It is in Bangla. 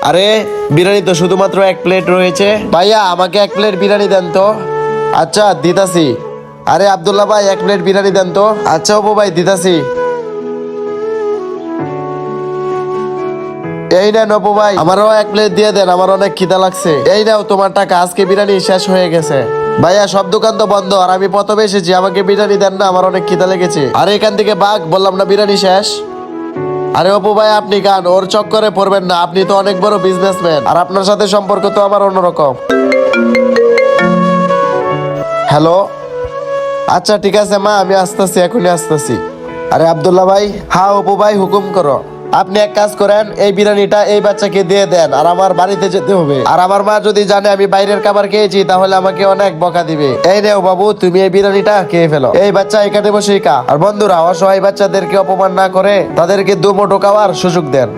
আরে বিরিয়ানি তো শুধুমাত্র এক প্লেট রয়েছে। ভাইয়া আমাকে এক প্লেট বিরিয়ানি দেন তো। আচ্ছা দিতাছি। আরে আব্দুল্লাহ ভাই এক প্লেট বিরিয়ানি দেন তো। আচ্ছা অপু ভাই দিতাছি। এই নেন অপু ভাই, আমারও এক প্লেট দিয়ে দেন, আমার অনেক খিদা লাগছে। এই নাও তোমার টাকা, আজকে বিরিয়ানি শেষ হয়ে গেছে। ভাইয়া সব দোকান তো বন্ধ, আর আমি প্রথমে এসেছি, আমাকে বিরিয়ানি দেন না, আমার অনেক খিদা লেগেছে। আরে এখান থেকে ভাগ, বললাম না বিরিয়ানি শেষ। আরে অপু ভাই আপনি গান, ওর চক্করে পড়বেন না, আপনি তো অনেক বড় বিজনেসম্যান, আর আপনার সাথে সম্পর্ক তো আমার অন্যরকম। হ্যালো, আচ্ছা ঠিক আছে মা, আমি আসতেছি, এখনই আসতেছি। আরে আব্দুল্লাহ ভাই। হ্যাঁ অপু ভাই হুকুম করো। আপনি এক কাজ করেন, এই বিরিয়ানিটা এই বাচ্চাকে দিয়ে দেন, আর আমার বাড়িতে যেতে হবে। আর আমার মা যদি জানে আমি বাইরের খাবার খেয়েছি, তাহলে আমাকে অনেক বকা দিবে। এই নেও বাবু, তুমি এই বিরিয়ানিটা খেয়ে ফেলো। এই বাচ্চা এখানে বসেই খা। আর বন্ধুরা, অসহায় বাচ্চাদেরকে অপমান না করে তাদেরকে দুমুঠো খাওয়ার সুযোগ দেন।